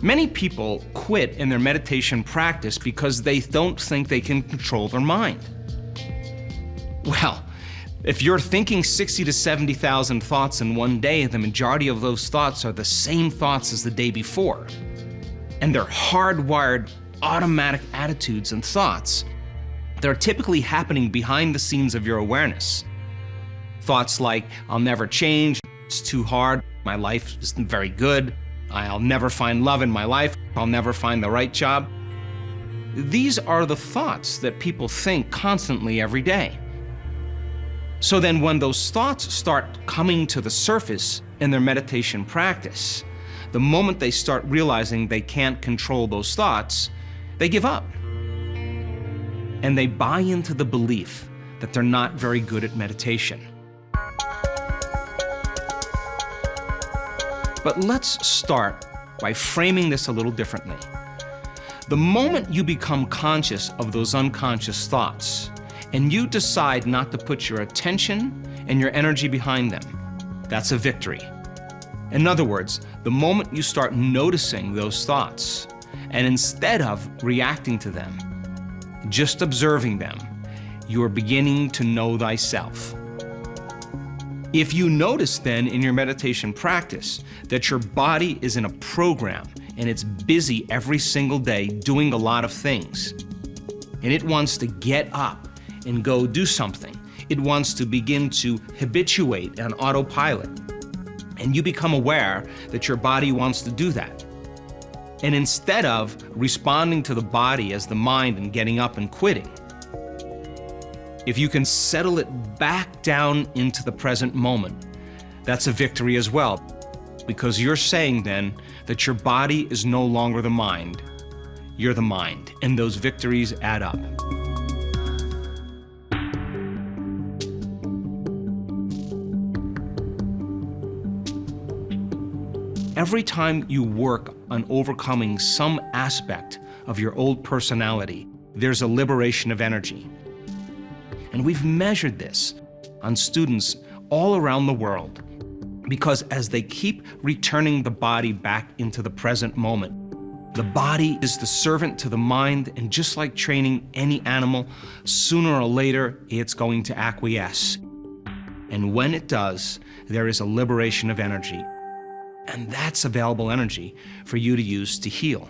Many people quit in their meditation practice because they don't think they can control their mind. Well, if you're thinking 60 to 70,000 thoughts in one day, the majority of those thoughts are the same thoughts as the day before. And they're hardwired, automatic attitudes and thoughts. They're typically happening behind the scenes of your awareness. Thoughts like, I'll never change, it's too hard, my life isn't very good, I'll never find love in my life, I'll never find the right job. These are the thoughts that people think constantly every day. So then when those thoughts start coming to the surface in their meditation practice, the moment they start realizing they can't control those thoughts, they give up. And they buy into the belief that they're not very good at meditation. But let's start by framing this a little differently. The moment you become conscious of those unconscious thoughts, and you decide not to put your attention and your energy behind them, that's a victory. In other words, the moment you start noticing those thoughts, and instead of reacting to them, just observing them, you are beginning to know thyself. If you notice then in your meditation practice that your body is in a program and it's busy every single day doing a lot of things, and it wants to get up and go do something. It wants to begin to habituate on autopilot. And you become aware that your body wants to do that. And instead of responding to the body as the mind and getting up and quitting, if you can settle it back down into the present moment, that's a victory as well. Because you're saying then that your body is no longer the mind, you're the mind. And those victories add up. Every time you work on overcoming some aspect of your old personality, there's a liberation of energy. And we've measured this on students all around the world, because as they keep returning the body back into the present moment, the body is the servant to the mind, and just like training any animal, sooner or later it's going to acquiesce. And when it does, there is a liberation of energy. And that's available energy for you to use to heal.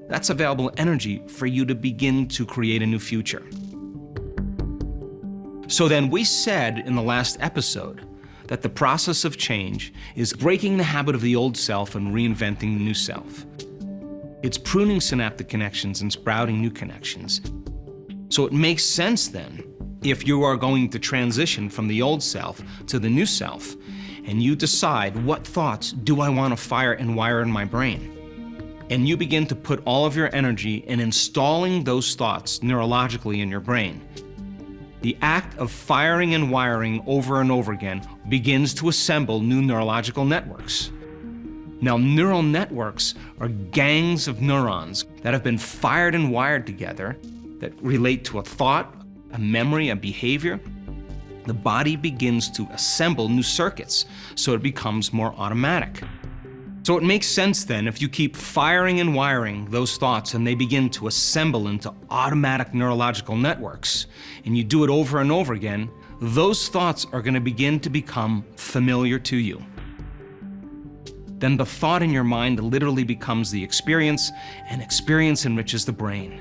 That's available energy for you to begin to create a new future. So then we said in the last episode that the process of change is breaking the habit of the old self and reinventing the new self. It's pruning synaptic connections and sprouting new connections. So it makes sense then, if you are going to transition from the old self to the new self, and you decide, what thoughts do I want to fire and wire in my brain? And you begin to put all of your energy in installing those thoughts neurologically in your brain. The act of firing and wiring over and over again begins to assemble new neurological networks. Now, neural networks are gangs of neurons that have been fired and wired together that relate to a thought, a memory, a behavior. The body begins to assemble new circuits, so it becomes more automatic. So it makes sense then, if you keep firing and wiring those thoughts and they begin to assemble into automatic neurological networks, and you do it over and over again, those thoughts are going to begin to become familiar to you. Then the thought in your mind literally becomes the experience, and experience enriches the brain.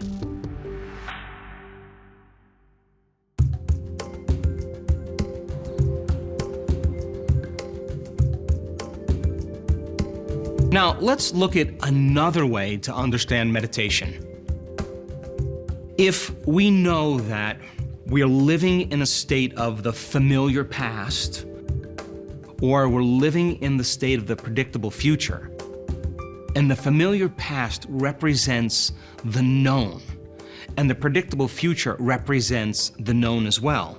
Now, let's look at another way to understand meditation. If we know that we are living in a state of the familiar past, or we're living in the state of the predictable future, and the familiar past represents the known, and the predictable future represents the known as well,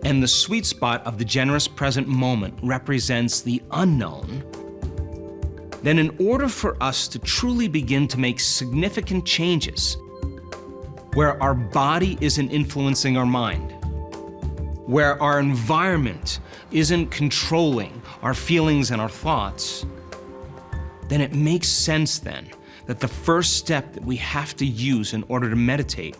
and the sweet spot of the generous present moment represents the unknown, then in order for us to truly begin to make significant changes, where our body isn't influencing our mind, where our environment isn't controlling our feelings and our thoughts, then it makes sense then that the first step that we have to use in order to meditate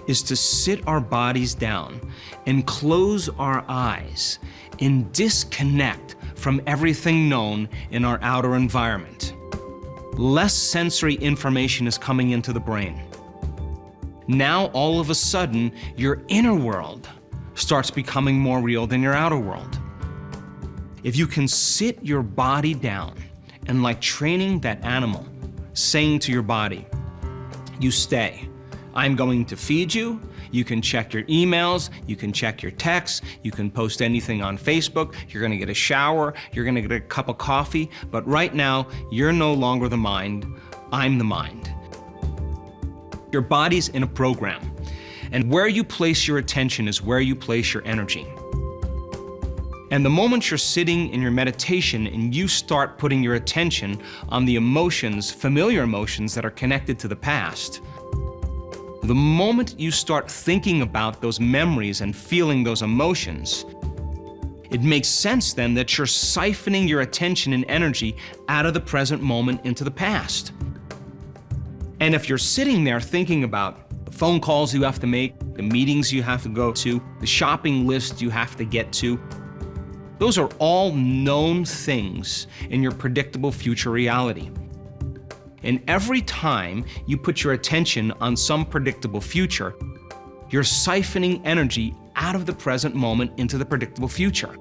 is to sit our bodies down and close our eyes and disconnect from everything known in our outer environment. Less sensory information is coming into the brain. Now, all of a sudden, your inner world starts becoming more real than your outer world. If you can sit your body down and, like training that animal, saying to your body, you stay. I'm going to feed you. You can check your emails, you can check your texts, you can post anything on Facebook, you're gonna get a shower, you're gonna get a cup of coffee, but right now, you're no longer the mind, I'm the mind. Your body's in a program, and where you place your attention is where you place your energy. And the moment you're sitting in your meditation and you start putting your attention on the emotions, familiar emotions that are connected to the past, the moment you start thinking about those memories and feeling those emotions, it makes sense then that you're siphoning your attention and energy out of the present moment into the past. And if you're sitting there thinking about the phone calls you have to make, the meetings you have to go to, the shopping list you have to get to, those are all known things in your predictable future reality. And every time you put your attention on some predictable future, you're siphoning energy out of the present moment into the predictable future.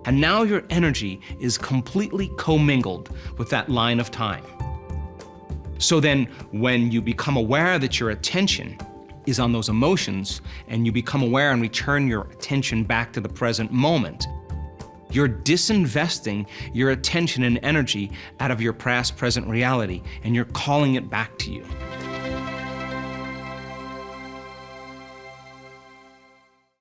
And now your energy is completely commingled with that line of time. So then when you become aware that your attention is on those emotions, and you become aware and return your attention back to the present moment, you're disinvesting your attention and energy out of your past present reality, and you're calling it back to you.